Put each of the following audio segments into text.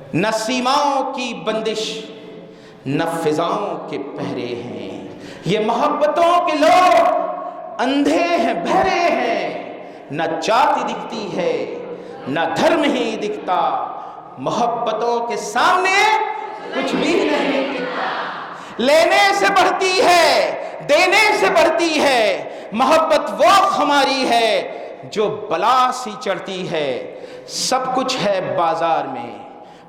न सीमाओं की बंदिश न फिजाओं के पहरे हैं। ये मोहब्बतों के लोग अंधे हैं, बहरे हैं। न जाति दिखती है न धर्म ही दिखता, मोहब्बतों के सामने कुछ भी नहीं दिखता। लेने से बढ़ती है, देने से बढ़ती है, मोहब्बत वो हमारी है जो बला सी चढ़ती है। सब कुछ है बाजार में,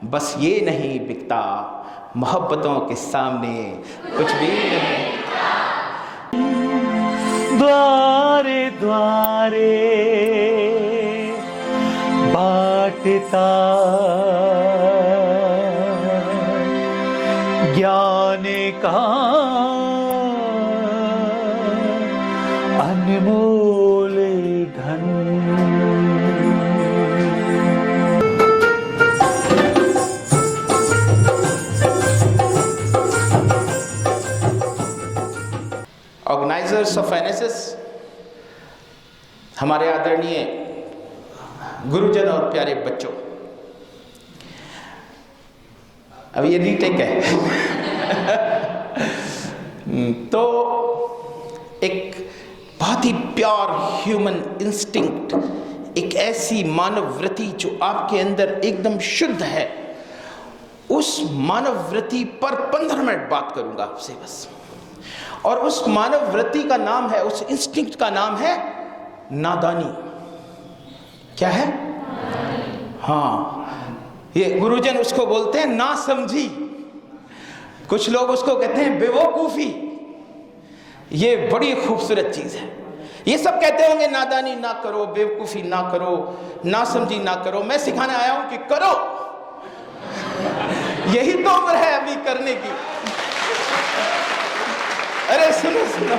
बस ये नहीं बिकता, मोहब्बतों के सामने कुछ भी नहीं बिकता। द्वारे द्वारे बाटता ज्ञान का अनमोल धन। ऑर्गेनाइजर्स ऑफ एनएसएस, हमारे आदरणीय गुरुजन और प्यारे बच्चों, अब ये रीटेक है तो एक बहुत ही प्योर ह्यूमन इंस्टिंक्ट, एक ऐसी मानव वृत्ति जो आपके अंदर एकदम शुद्ध है, उस मानव वृत्ति पर 15 मिनट बात करूंगा आपसे बस। और उस मानव वृत्ति का नाम है, उस इंस्टिंक्ट का नाम है नादानी। क्या है? हाँ, ये गुरुजन उसको बोलते हैं ना समझी, कुछ लोग उसको कहते हैं बेवकूफी। ये बड़ी खूबसूरत चीज है। ये सब कहते होंगे नादानी ना करो, बेवकूफी ना करो, ना समझी ना करो। मैं सिखाने आया हूं कि करो, यही तो उम्र है अभी करने की। अरे सुनो सुनो,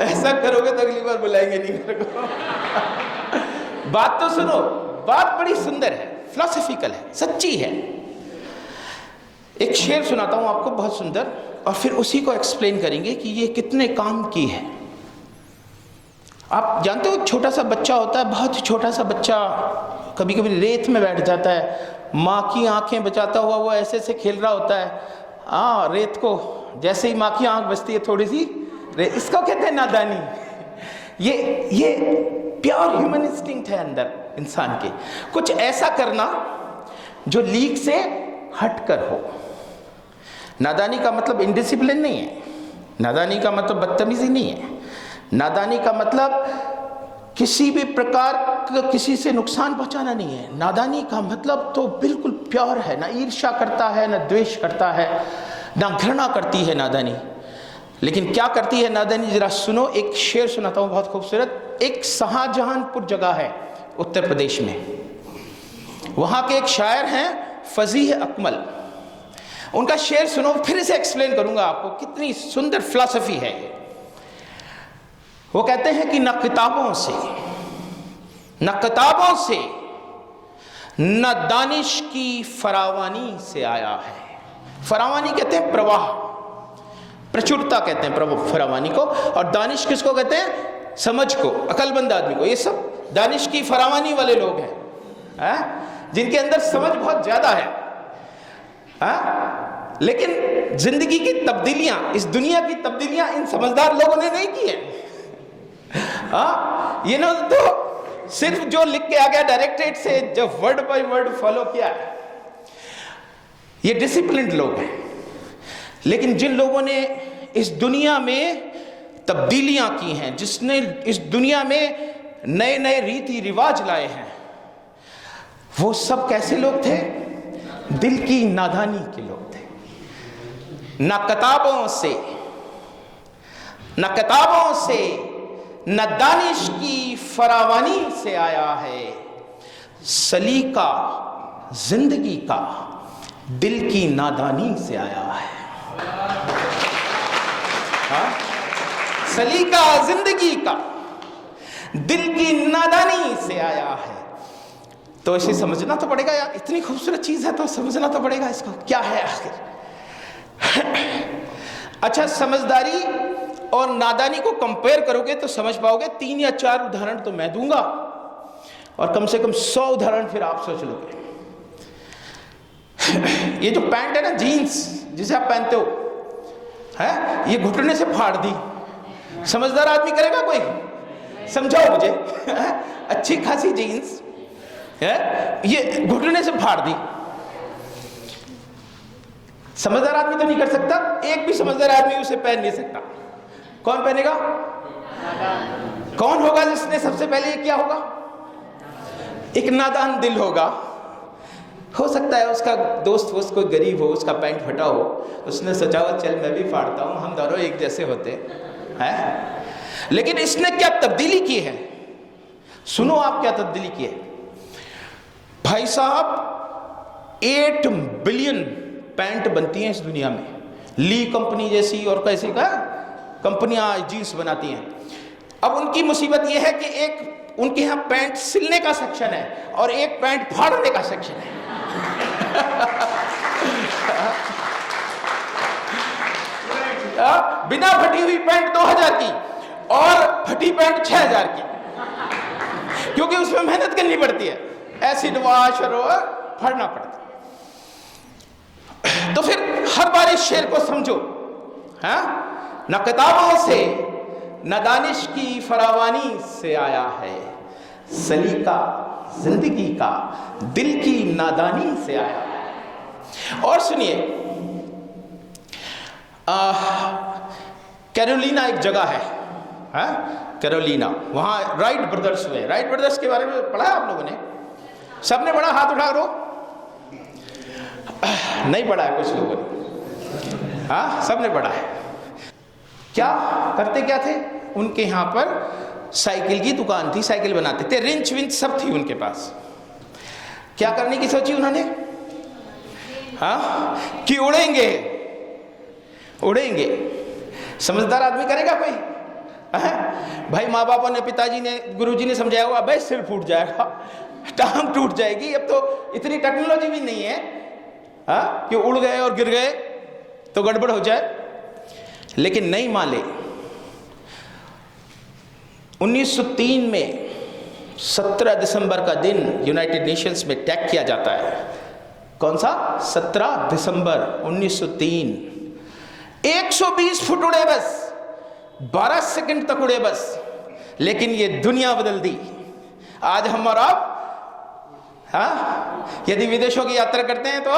ऐसा करोगे तो अगली बार बुलाएंगे नहीं मेरे को। बात तो सुनो, बात बड़ी सुंदर है, फिलोसॉफिकल है, सच्ची है। एक शेर सुनाता हूं आपको बहुत सुंदर, और फिर उसी को एक्सप्लेन करेंगे कि ये कितने काम की है। आप जानते हो छोटा सा बच्चा होता है, बहुत ही छोटा सा बच्चा, कभी कभी रेत में बैठ जाता है, माँ की आंखें बचाता हुआ वो ऐसे से खेल रहा होता है। हाँ, रेत को जैसे ही माँ की आंख बचती है थोड़ी सी रेत, इसको कहते हैं नादानी। ये प्योर ह्यूमन इंस्टिंक्ट है अंदर इंसान के, कुछ ऐसा करना जो लीक से हटकर हो। नादानी का मतलब इनडिसिप्लिन नहीं है, नादानी का मतलब बदतमीजी नहीं है, नादानी का मतलब किसी भी प्रकार का किसी से नुकसान पहुंचाना नहीं है। नादानी का मतलब तो बिल्कुल प्योर है, ना ईर्ष्या करता है, ना द्वेष करता है, ना घृणा करती है नादानी। लेकिन क्या करती है नादानी, जरा सुनो। एक शेर सुनाता हूं बहुत खूबसूरत। एक शाहजहानपुर जगह है उत्तर प्रदेश में, वहां के एक शायर हैं फजीह अकमल। उनका शेर सुनो, फिर इसे एक्सप्लेन करूंगा आपको, कितनी सुंदर फिलॉसफी है ये। वो कहते हैं कि न किताबों से न दानिश की फरावानी से आया है। फरावानी कहते हैं प्रवाह, प्रचुरता कहते हैं फरावानी को। और दानिश किसको कहते हैं? समझ को, अकलमंद आदमी को। ये सब दानिश की फरावानी वाले लोग हैं, जिनके अंदर समझ बहुत ज्यादा है। लेकिन जिंदगी की तब्दीलियां, इस दुनिया की तब्दीलियां इन समझदार लोगों ने नहीं की है। ये ना तो सिर्फ जो लिख के आ गया डायरेक्टरेट से, जब वर्ड बाय वर्ड फॉलो किया, ये डिसिप्लिन्ड लोग हैं। लेकिन जिन लोगों ने इस दुनिया में तब्दीलियां की हैं, जिसने इस दुनिया में नए नए रीति रिवाज लाए हैं, वो सब कैसे लोग थे? दिल की नादानी के लोग थे। न किताबों से न दानिश की फरावानी से आया है, सलीका जिंदगी का दिल की नादानी से आया है। सलीका जिंदगी का दिल की नादानी से आया है। तो इसे समझना तो पड़ेगा यार, इतनी खूबसूरत चीज है तो समझना तो पड़ेगा इसको, क्या है आखिर। अच्छा, समझदारी और नादानी को कंपेयर करोगे तो समझ पाओगे। 3 या 4 उदाहरण तो मैं दूंगा और कम से कम 100 उदाहरण फिर आप सोच लोगे। ये जो पैंट है ना, जीन्स जिसे आप पहनते हो, है, ये घुटने से फाड़ दी। समझदार आदमी करेगा कोई? समझाओ मुझे। अच्छी खासी जीन्स है, ये घुटने से फाड़ दी। समझदार आदमी तो नहीं कर सकता, एक भी समझदार आदमी उसे पहन नहीं सकता। कौन पहनेगा? कौन होगा जिसने सबसे पहले ये किया होगा? एक नादान दिल होगा। हो सकता है उसका दोस्त कोई गरीब हो, उसका पैंट फटा हो, उसने सोचा हो चल मैं भी फाड़ता हूं, हम दोनों एक जैसे होते हैं। लेकिन इसने क्या तब्दीली की है? सुनो आप क्या तब्दीली की है। भाई साहब 8 बिलियन पैंट बनती हैं इस दुनिया में। ली कंपनी जैसी और कैसी का कंपनियां जीन्स बनाती हैं। अब उनकी मुसीबत यह है कि एक उनके यहाँ पैंट सिलने का सेक्शन है और एक पैंट फाड़ने का सेक्शन है। बिना फटी हुई पैंट 2000 की और फटी पैंट 6000 की, क्योंकि उसमें मेहनत करनी पड़ती है, एसिड वॉश और फाड़ना पड़ता है। तो फिर हर बार इस शेर को समझो, हाँ, न किताबों से न दानिश की फरावानी से आया है, सलीका जिंदगी का दिल की नादानी से आया है। और सुनिए, कैरोलिना एक जगह है, कैरोलिना, वहां राइट ब्रदर्स हुए। राइट ब्रदर्स के बारे में पढ़ा है आप लोगों ने? सबने पढ़ा? हाथ उठा करो। नहीं पढ़ा है कुछ लोगों ने, हाँ सबने पढ़ा है। क्या करते क्या थे? उनके यहाँ पर साइकिल की दुकान थी, साइकिल बनाते थे, रिंच विंच सब थी उनके पास। क्या करने की सोची उन्होंने? हाँ, कि उड़ेंगे। समझदार आदमी करेगा कोई? भाई माँ बापों ने, पिताजी ने, गुरुजी ने समझाया होगा, भाई सिर फूट जाएगा, टांग टूट जाएगी। अब तो इतनी टेक्नोलॉजी भी नहीं है कि उड़ गए और गिर गए तो गड़बड़ हो जाए। लेकिन नहीं माने। 1903 में 17 दिसंबर का दिन यूनाइटेड नेशंस में टैग किया जाता है। कौन सा? 17 दिसंबर 1903। 120 फुट उड़े बस, 12 सेकंड तक उड़े बस, लेकिन ये दुनिया बदल दी। आज हम और आप, यदि विदेशों की यात्रा करते हैं तो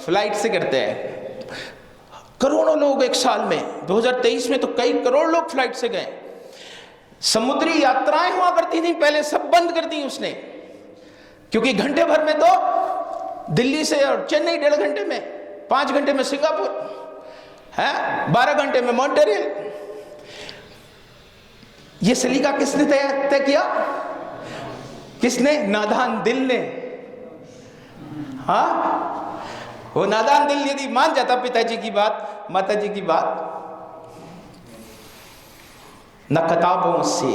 फ्लाइट से करते हैं। करोड़ों लोग एक साल में, 2023 में तो कई करोड़ लोग फ्लाइट से गए। समुद्री यात्राएं हुआ करती थी पहले, सब बंद कर दी उसने, क्योंकि घंटे भर में तो दिल्ली से और चेन्नई 1.5 घंटे में, 5 घंटे में सिंगापुर है, 12 घंटे में मॉन्ट्रियल। ये सलीका किसने तय किया? किसने? नादान दिल ने। वो नादान दिल यदि मान जाता पिताजी की बात, माताजी की बात, न किताबों से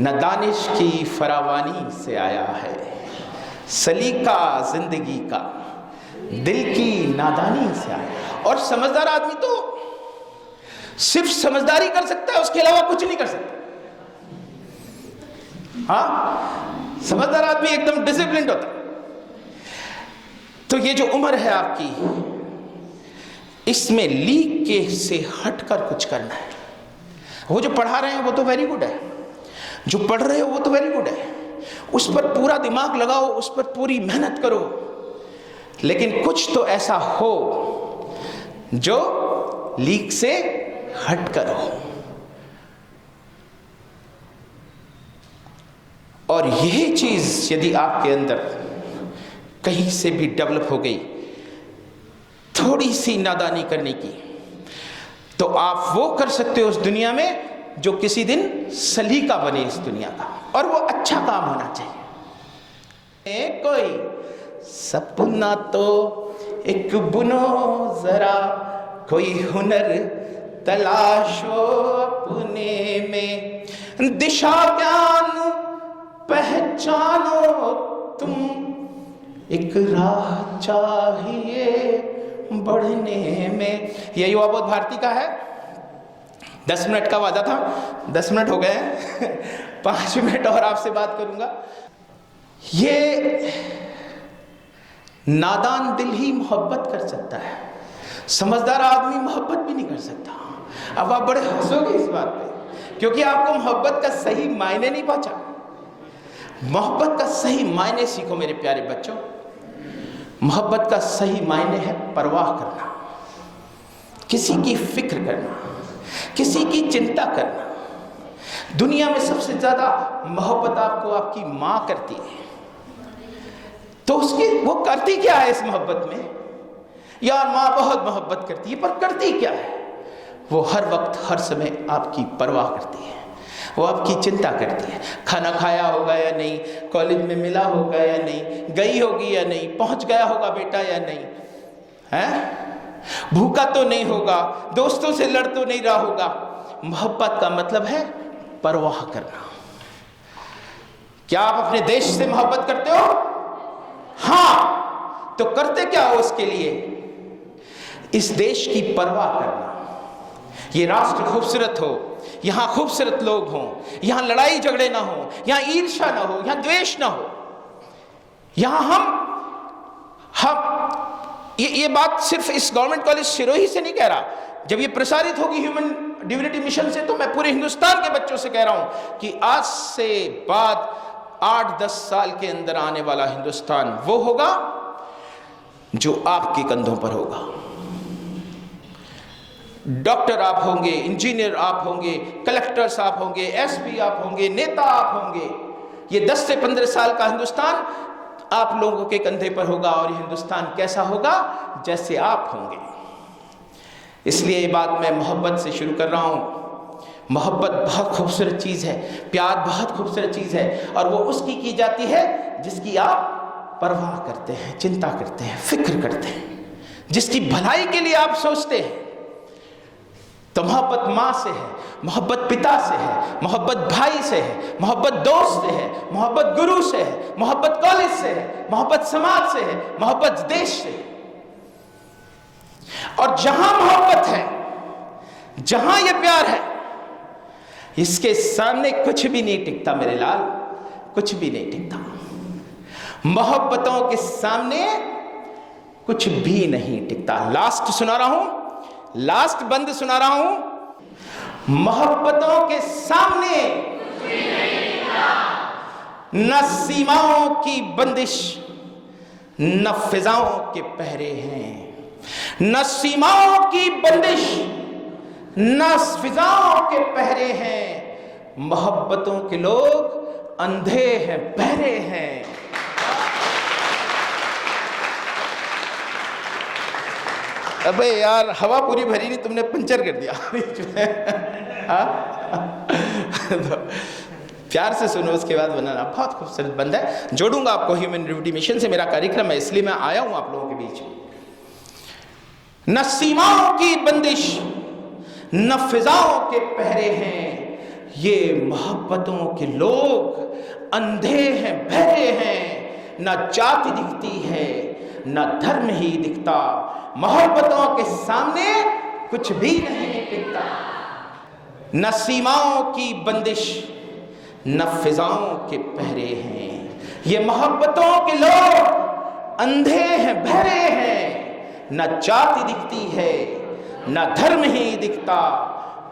न दानिश की फरावानी से आया है, सलीका जिंदगी का दिल की नादानी से आया। और समझदार आदमी तो सिर्फ समझदारी कर सकता है, उसके अलावा कुछ नहीं कर सकता। समझदार आदमी एकदम डिसिप्लिन्ड होता है। तो ये जो उम्र है आपकी, इसमें लीक के से हटकर कुछ करना है। वो जो पढ़ा रहे हैं वो तो वेरी गुड है, जो पढ़ रहे हो वो तो वेरी गुड है, उस पर पूरा दिमाग लगाओ, उस पर पूरी मेहनत करो, लेकिन कुछ तो ऐसा हो जो लीक से हट करो। और यही चीज यदि आपके अंदर कहीं से भी डेवलप हो गई, थोड़ी सी नादानी करने की, तो आप वो कर सकते हो उस दुनिया में जो किसी दिन सलीका बने इस दुनिया का, और वो अच्छा काम होना चाहिए। कोई सपना तो एक बुनो जरा, कोई हुनर तलाशो अपने में, दिशा ज्ञान पहचानो तुम, एक राह चाहिए बढ़ने में। ये युवा बोध भारती का है। 10 मिनट का वादा था, 10 मिनट हो गए हैं। 5 मिनट और आपसे बात करूंगा। ये नादान दिल ही मोहब्बत कर सकता है, समझदार आदमी मोहब्बत भी नहीं कर सकता। अब आप बड़े हंसोगे इस बात पे, क्योंकि आपको मोहब्बत का सही मायने नहीं पहुंचा। मोहब्बत का सही मायने सीखो मेरे प्यारे बच्चों। मोहब्बत का सही मायने है परवाह करना, किसी की फिक्र करना, किसी की चिंता करना। दुनिया में सबसे ज्यादा मोहब्बत आपको आपकी माँ करती है, तो उसकी वो करती क्या है इस मोहब्बत में? यार माँ बहुत मोहब्बत करती है, पर करती क्या है? वो हर वक्त हर समय आपकी परवाह करती है, वो आपकी चिंता करती है। खाना खाया होगा या नहीं, कॉलेज में मिला होगा या नहीं, गई होगी या नहीं, पहुंच गया होगा बेटा या नहीं, है भूखा तो नहीं होगा, दोस्तों से लड़ तो नहीं रहा होगा। मोहब्बत का मतलब है परवाह करना। क्या आप अपने देश से मोहब्बत करते हो? हाँ, तो करते क्या हो उसके लिए? इस देश की परवाह करना। ये राष्ट्र खूबसूरत हो, यहां खूबसूरत लोग हों, यहां लड़ाई झगड़े ना हो, यहां ईर्ष्या ना हो, यहां द्वेष ना हो, यहां हम ये बात सिर्फ इस गवर्नमेंट कॉलेज सिरोही से नहीं कह रहा। जब ये प्रसारित होगी ह्यूमन डिविनिटी मिशन से, तो मैं पूरे हिंदुस्तान के बच्चों से कह रहा हूं कि आज से बाद 8-10 साल के अंदर आने वाला हिंदुस्तान वो होगा जो आपके कंधों पर होगा। डॉक्टर आप होंगे, इंजीनियर आप होंगे, कलेक्टर्स आप होंगे, एसपी आप होंगे, नेता आप होंगे। ये 10 से 15 साल का हिंदुस्तान आप लोगों के कंधे पर होगा, और ये हिंदुस्तान कैसा होगा? जैसे आप होंगे। इसलिए ये बात मैं मोहब्बत से शुरू कर रहा हूं। मोहब्बत बहुत खूबसूरत चीज़ है, प्यार बहुत खूबसूरत चीज़ है, और वो उसकी की जाती है जिसकी आप परवाह करते हैं, चिंता करते हैं, फिक्र करते हैं, जिसकी भलाई के लिए आप सोचते हैं। तो मोहब्बत माँ से है, मोहब्बत पिता से है, मोहब्बत भाई से है, मोहब्बत दोस्त से है, मोहब्बत गुरु से है, मोहब्बत कॉलेज से है, मोहब्बत समाज से है, मोहब्बत देश से है। और जहां मोहब्बत है, जहां यह प्यार है, इसके सामने कुछ भी नहीं टिकता मेरे लाल, कुछ भी नहीं टिकता। मोहब्बतों के सामने कुछ भी नहीं टिकता। लास्ट सुना रहा हूं, लास्ट बंद सुना रहा हूं। मोहब्बतों के सामने न सीमाओं की बंदिश, न फिजाओं के पहरे हैं। न सीमाओं की बंदिश, न फिजाओं के पहरे हैं। मोहब्बतों के लोग अंधे हैं, बहरे हैं। अबे यार, हवा पूरी भरी नहीं, तुमने पंचर कर दिया। प्यार से सुनो, उसके बाद बनाना। बहुत खूबसूरत बंद है, जोड़ूंगा आपको ह्यूमन डिविनिटी मिशन से। मेरा कार्यक्रम है, इसलिए मैं आया हूं आप लोगों के बीच। न सीमाओं की बंदिश, न फिजाओं के पहरे हैं। ये मोहब्बतों के लोग अंधे हैं, बहरे हैं। न जाति दिखती है, न धर्म ही दिखता। मोहब्बतों के सामने कुछ भी नहीं दिखता। न सीमाओं की बंदिश, न फिजाओं के पहरे हैं। ये मोहब्बतों के लोग अंधे हैं, बहरे हैं। न जाति दिखती है, न धर्म ही दिखता।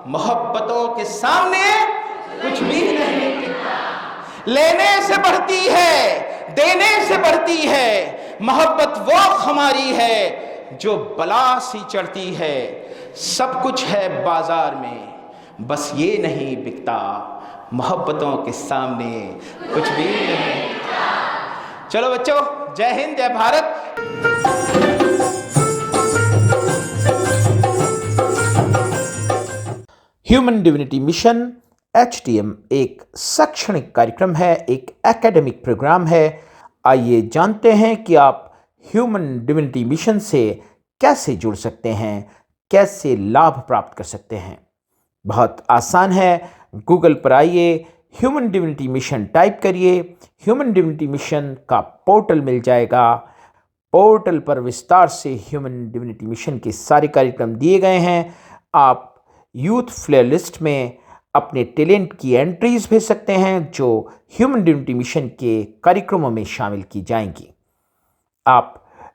मोहब्बतों के सामने कुछ भी नहीं दिखता। लेने से बढ़ती है, देने से बढ़ती है। मोहब्बत वो हमारी है जो बला सी चढ़ती है। सब कुछ है बाजार में, बस ये नहीं बिकता। मोहब्बतों के सामने कुछ भी नहीं बिकता। चलो बच्चों, जय हिंद, जय Bharat. Human divinity mission HDM एक शैक्षणिक कार्यक्रम है, एक एकेडमिक प्रोग्राम है। आइए जानते हैं कि आप ह्यूमन डिविनिटी मिशन से कैसे जुड़ सकते हैं, कैसे लाभ प्राप्त कर सकते हैं। बहुत आसान है। गूगल पर आइए, ह्यूमन डिविनिटी मिशन टाइप करिए, ह्यूमन डिविनिटी मिशन का पोर्टल मिल जाएगा। पोर्टल पर विस्तार से ह्यूमन डिविनिटी मिशन के सारे कार्यक्रम दिए गए हैं। आप यूथ फ्लेयर लिस्ट में अपने टैलेंट की एंट्रीज भेज सकते हैं, जो ह्यूमन डिविनिटी मिशन के कार्यक्रमों में शामिल की जाएंगी। आप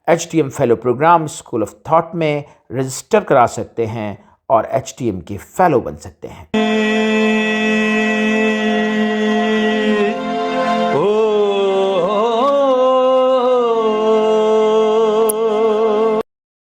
HTM fellow program school of thought में रजिस्टर करा सकते हैं और HTM के फेलो बन सकते हैं।